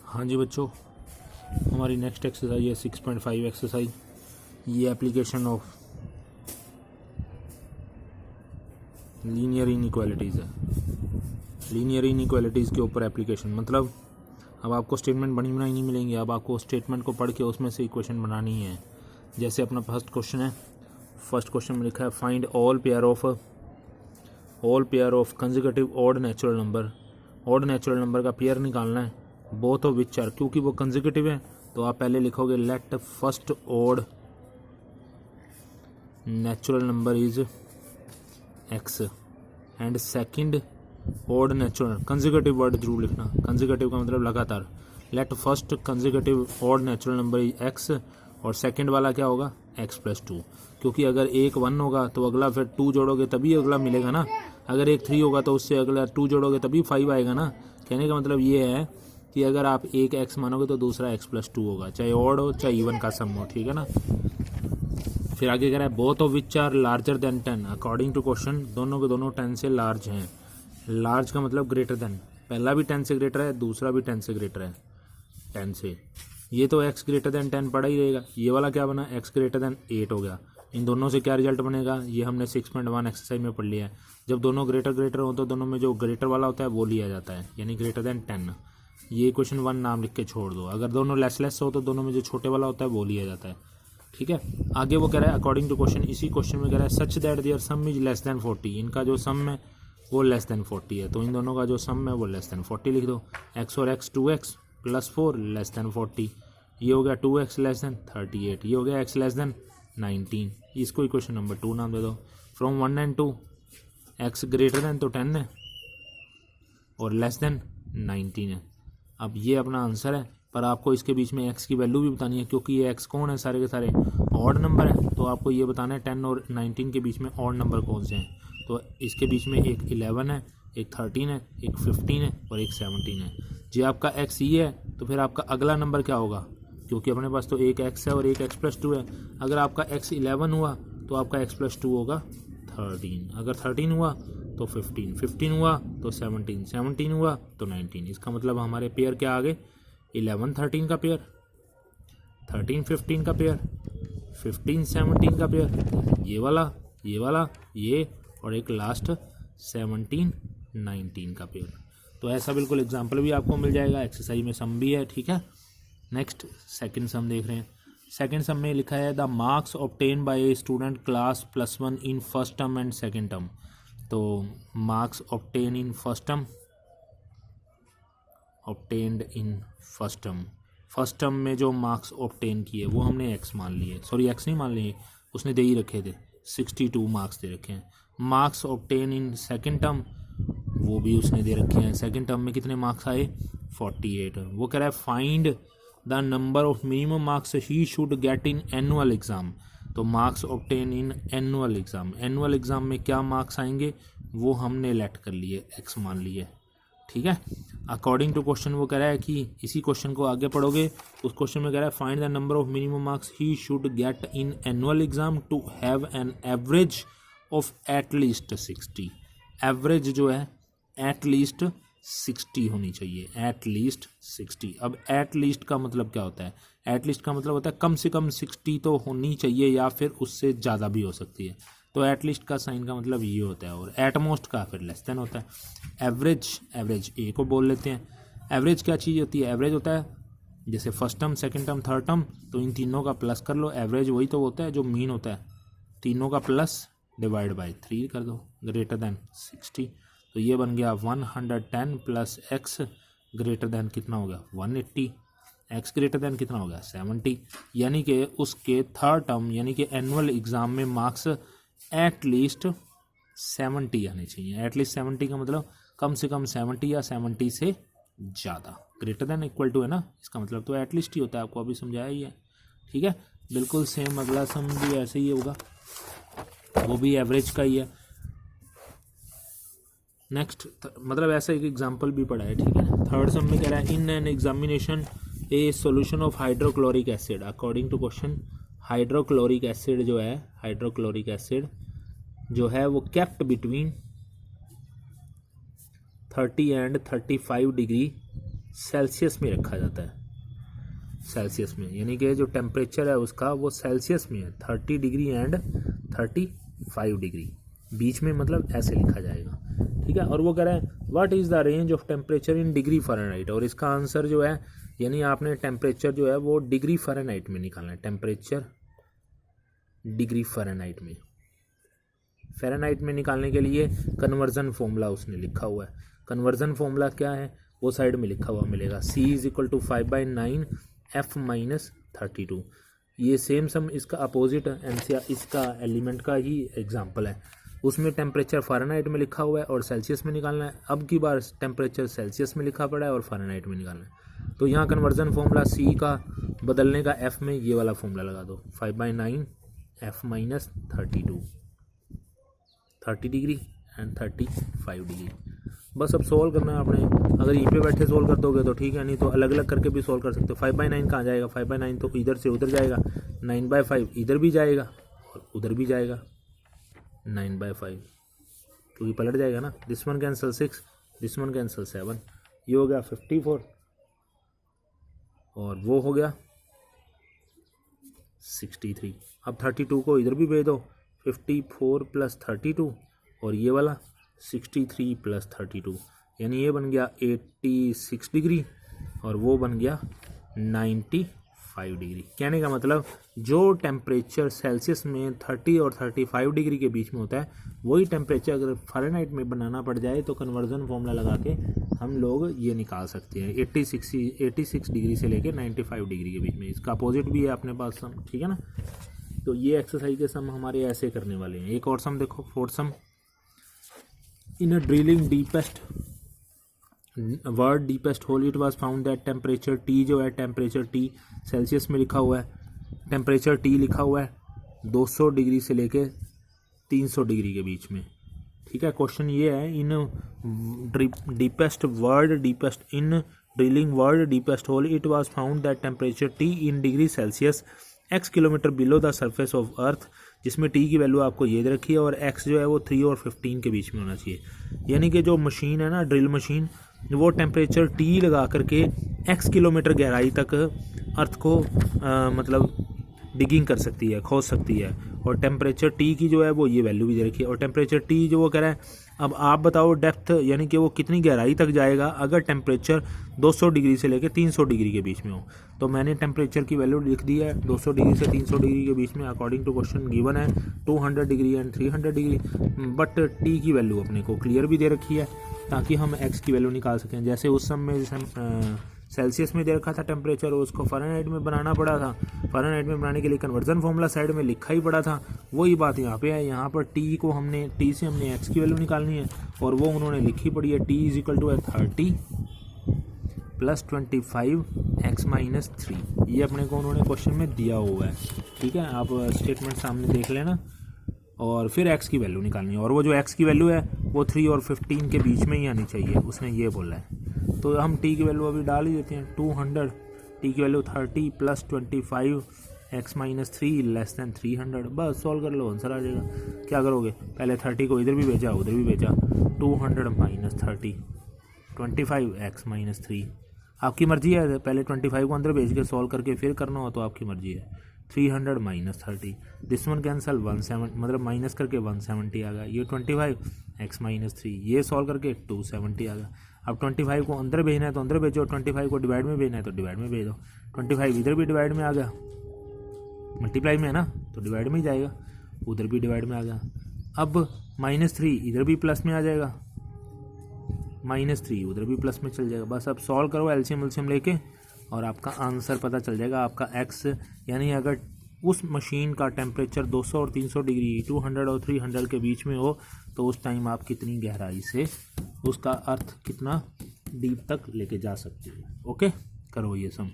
हाँ जी बच्चों, हमारी नेक्स्ट एक्सरसाइज है 6.5 एक्सरसाइज। ये एप्लीकेशन ऑफ लीनियर इनइक्वालिटीज़ है। लीनियर इनइक्वालिटीज़ के ऊपर एप्लीकेशन मतलब अब आपको स्टेटमेंट बनी बनाई नहीं मिलेंगी। अब आपको स्टेटमेंट को पढ़ के उसमें से इक्वेशन बनानी है। जैसे अपना फर्स्ट क्वेश्चन है, फर्स्ट क्वेश्चन में लिखा है find all pair of consecutive odd natural number. Odd natural number का पेयर निकालना है, बोथ ऑफ विच आर, क्योंकि वो कंसेक्यूटिव है तो आप पहले लिखोगे let first odd natural number is x and second odd natural, consecutive word जरूर लिखना, कंसेक्यूटिव का मतलब लगातार। Let first consecutive odd natural number is x और सेकंड वाला क्या होगा एक्स प्लस टू, क्योंकि अगर एक 1 होगा तो अगला फिर 2 जोड़ोगे तभी अगला मिलेगा ना। अगर एक 3 होगा तो उससे अगला 2 जोड़ोगे तभी 5 आएगा ना। कहने का मतलब ये है कि अगर आप एक एक्स मानोगे तो दूसरा एक्स प्लस 2 होगा, चाहे ऑड हो चाहे इवन का सम हो, ठीक है ना। फिर आगे कह रहा है both of which are larger than 10 according to question. दोनों के दोनों 10 से लार्ज हैं। लार्ज का मतलब ग्रेटर देन, पहला भी 10 से ग्रेटर है, दूसरा भी 10 से ग्रेटर है 10 से। ये तो x ग्रेटर देन 10 पड़ा ही रहेगा। ये वाला क्या बना x ग्रेटर देन 8 हो गया। इन दोनों से क्या रिजल्ट बनेगा ये हमने 6.1 एक्सरसाइज में पढ़ लिया है। जब दोनों ग्रेटर हो तो दोनों में जो ग्रेटर वाला होता है वो लिया जाता है, यानी ग्रेटर देन 10। ये क्वेश्चन 1 नाम लिख के छोड़ दो। अगर दोनों लेस हो तो दोनों में जो छोटे वाला होता है वो लिया जाता है, ठीक है। आगे वो कह रहा है अकॉर्डिंग टू क्वेश्चन, इसी क्वेश्चन में कह रहा है such that their sum is less than 40। इनका जो सम है वो लेस देन 40 है, तो इन दोनों का जो सम है वो लेस देन 40 लिख दो। x और x 2x plus 4 less than 40। ये हो गया 2x लेस देन 38। ये हो गया x लेस देन 19। इसको इक्वेशन नंबर 2 नाम दे दो। From 1 and 2 x greater than तो 10 है और लेस देन 19 है। अब ये अपना आंसर है, पर आपको इसके बीच में x की वैल्यू भी बतानी है, क्योंकि ये x कौन है, सारे के सारे ऑड नंबर है। तो आपको ये बताना है 10 और 19 के बीच में ऑड नंबर कौन से हैं। तो इसके बीच में एक 11 है, एक 13 है, एक 15 है और एक 17 है। जी आपका x ये है तो फिर आपका अगला नंबर क्या होगा, क्योंकि अपने पास तो एक x है और एक x प्लस 2 है। अगर आपका x 11 हुआ तो आपका x प्लस 2 होगा 13। अगर 13 हुआ तो 15, 15 हुआ तो 17, 17 हुआ तो 19। इसका मतलब हमारे पेयर क्या आ गए 11 13 का पेयर, 13 15 का पेयर, 15 17 का पेयर, ये वाला ये और एक लास्ट 17 19 का पेयर। तो ऐसा बिल्कुल एग्जाम्पल भी आपको मिल जाएगा, एक्सरसाइज में सम भी है, ठीक है। नेक्स्ट सेकंड सम देख रहे हैं। सेकंड सम में लिखा है the marks obtain by a student class +1 in first term and second term. तो marks obtain in first term, obtained in first term में जो मार्क्स ऑब्टेन किए वो हमने एक्स मान लिए, सॉरी एक्स नहीं मान लिए, उसने दे ही रखे थे, 62 मार्क्स दे रखे हैं। Marks obtain in second term वो भी उसने दे रखे हैं। सेकंड टर्म में कितने मार्क्स आए 48। वो कह रहा है find the number of minimum marks he should get in annual exam. तो marks obtain in annual exam, annual exam में क्या मार्क्स आएंगे वो हमने लेट कर लिए, एक्स मान लिए, ठीक है। अकॉर्डिंग टू क्वेश्चन वो कह रहा है कि इसी क्वेश्चन को आगे पढ़ोगे, उस क्वेश्चन में कह रहा है find the number of minimum marks he should get in annual exam to have an average of at least 60। Average जो है एट लीस्ट 60 होनी चाहिए, एट लीस्ट 60। अब एट लीस्ट का मतलब क्या होता है, एट लीस्ट का मतलब होता है कम से कम 60 तो होनी चाहिए या फिर उससे ज़्यादा भी हो सकती है। तो एट लीस्ट का साइन का मतलब ये होता है, और एट मोस्ट का फिर लेस देन होता है। एवरेज ए को बोल लेते हैं। एवरेज क्या चीज़ होती है, एवरेज होता है जैसे first term second term third term, तो इन तीनों का प्लस कर लो। एवरेज वही तो होता है जो मीन होता है, तीनों का प्लस डिवाइड बाय 3 कर दो, ग्रेटर देन 60। तो ये बन गया 110 प्लस एक्स ग्रेटर देन कितना हो गया 180, एक्स ग्रेटर देन कितना हो गया 70। यानी कि उसके थर्ड टर्म यानी कि एनुअल एग्ज़ाम में मार्क्स एट लीस्ट 70 आने चाहिए। एट लीस्ट 70 का मतलब कम से कम 70 या 70 से ज़्यादा। ग्रेटर देन इक्वल टू है ना, इसका मतलब तो एट लीस्ट ही होता है, आपको अभी समझाया ही है, ठीक है। बिल्कुल सेम अगला सम भी ऐसे ही होगा, वो भी एवरेज का ही है। नेक्स्ट मतलब ऐसा एक एग्जांपल भी पढ़ा है, ठीक है। थर्ड सम में कह रहा है in an examination a solution of hydrochloric acid according to question. Hydrochloric acid जो है, हाइड्रोक्लोरिक एसिड जो है वो kept between 30 and 35 degree Celsius में रखा जाता है, सेल्सियस में, यानी कि जो टेम्परेचर है उसका वो सेल्सियस में है, 30 डिग्री एंड 35 डिग्री बीच में, मतलब ऐसे लिखा जाएगा, ठीक है। और वो कह रहा है what is the range of temperature in degree Fahrenheit, और इसका आंसर जो है, यानी आपने टेम्परेचर जो है वो डिग्री फ़ारेनहाइट में निकालना है, टेम्परेचर डिग्री फ़ारेनहाइट में। फ़ारेनहाइट में निकालने के लिए कन्वर्जन फॉर्मूला उसने लिखा हुआ है। कन्वर्जन फॉर्मूला क्या है वो साइड में लिखा हुआ मिलेगा, C = 5/9 F - 32। ये सेम सम इसका अपोजिट एनसीआर इसका एलिमेंट का ही एग्जांपल है, उसमें टेम्परेचर फ़ारेनहाइट में लिखा हुआ है और सेल्सियस में निकालना है। अब की बार टेम्परेचर सेल्सियस में लिखा पड़ा है और फ़ारेनहाइट में निकालना है। तो यहाँ कन्वर्जन फॉर्मूला C का बदलने का F में ये वाला फॉर्मूला लगा दो, 5/9 F - 32, 30 डिग्री एंड 35 डिग्री। बस अब सोल्व करना है आपने, अगर यहीं पे बैठे सोल्व कर दोगे तो ठीक है, नहीं तो अलग अलग करके भी सोल्व कर सकते हो। 5/9 कहाँ जाएगा, 5/9 तो इधर से उधर जाएगा, 9/5 इधर भी जाएगा और उधर भी जाएगा 9/5, क्योंकि पलट जाएगा ना। This one cancel 6, this one cancel 7, ये हो गया 54 और वो हो गया 63। अब 32 को इधर भी भेज दो, 54 + 32 और ये वाला 63 + 32, यानी ये बन गया 86 डिग्री और वो बन गया 95 डिग्री। कहने का मतलब जो टेम्परेचर सेल्सियस में 30 और 35 डिग्री के बीच में होता है, वही टेम्परेचर अगर फ़ारेनहाइट में बनाना पड़ जाए तो कन्वर्जन फॉर्मूला लगा के हम लोग ये निकाल सकते हैं, 86 डिग्री से लेके 95 डिग्री के बीच में। इसका अपोजिट भी है अपने पास सम, ठीक है ना। तो ये एक्सरसाइज के सम हमारे ऐसे करने वाले हैं। एक और सम देखो, 4th सम, in a drilling deepest world deepest hole it was found that temperature T जो है, टेम्परेचर T सेल्सियस में लिखा हुआ है, टेम्परेचर T लिखा हुआ है 200 डिग्री से लेके 300 डिग्री के बीच में, ठीक है। क्वेश्चन ये है, in deepest world deepest in drilling world deepest hole it was found that temperature T in degree Celsius x kilometre below the surface of earth, जिसमें T की वैल्यू आपको ये दे रखी है और x जो है वो 3 और 15 के बीच में होना चाहिए। यानी कि जो मशीन है ना, ड्रिल मशीन, वो टेम्परेचर T लगा करके x किलोमीटर गहराई तक अर्थ को मतलब डिगिंग कर सकती है, खोद सकती है, और टेम्परेचर T की जो है वो ये वैल्यू भी दे रखी है। और टेम्परेचर T जो वो कह रहा है, अब आप बताओ डेप्थ, यानी कि वो कितनी गहराई तक जाएगा अगर टेम्परेचर 200 डिग्री से लेकर 300 डिग्री के बीच में हो। तो मैंने टेम्परेचर की वैल्यू लिख दी है 200 डिग्री से 300 डिग्री के बीच में, अकॉर्डिंग टू क्वेश्चन गिवन है 200 degree and 300 degree, but T की वैल्यू अपने को क्लियर भी दे रखी है ताकि हम x की वैल्यू निकाल सकें। जैसे उस सम में सेल्सियस में दे रखा था टेम्परेचर, उसको फ़ारेनहाइट में बनाना पड़ा था, फ़ारेनहाइट में बनाने के लिए कन्वर्जन फॉर्मूला साइड में लिखा ही पड़ा था, वही बात यहाँ पे है। यहाँ पर T को हमने T से हमने x की वैल्यू निकालनी है और वो उन्होंने लिखी पड़ी है, T = 30 + 25 x - 3, ये अपने को उन्होंने क्वेश्चन में दिया हुआ है, ठीक है। आप स्टेटमेंट सामने देख लेना और फिर x की वैल्यू निकालनी है, और वो जो x की वैल्यू है वो 3 और 15 के बीच में ही आनी चाहिए, उसने ये बोला है। तो हम T की वैल्यू अभी डाल ही देते हैं, 200, T की वैल्यू 30 + 25 x - 3 < 300, बस सॉल्व कर लो, आंसर आ जाएगा। क्या करोगे, पहले 30 को इधर भी भेजा उधर भी भेजा, 200 - 30 25 x - 3, आपकी मर्जी है, पहले 25 को अंदर भेज के सॉल्व करके फिर करना हो तो आपकी मर्जी है। 300 - 30, दिस वन कैंसल 170, मतलब माइनस करके 170 आ गया, ये 25 x - 3, ये सॉल्व करके 270 आ गया। अब 25 को अंदर भेजना है तो अंदर भेजो, 25 को डिवाइड में भेजना है तो डिवाइड में भेज दो। 25 इधर भी डिवाइड में आ गया, मल्टीप्लाई में है ना तो डिवाइड में ही जाएगा, उधर भी डिवाइड में आ गया। अब -3 इधर भी प्लस में आ जाएगा, -3 उधर भी प्लस में चल जाएगा। बस अब सॉल्व करो एलसीएम लेके और आपका आंसर पता चल जाएगा। आपका x, यानी अगर उस मशीन का टेम्परेचर 200 और 300 डिग्री 200 और 300 के बीच में हो तो उस टाइम आप कितनी गहराई से उसका अर्थ कितना डीप तक लेके जा सकते हो। ओके, करो ये सम।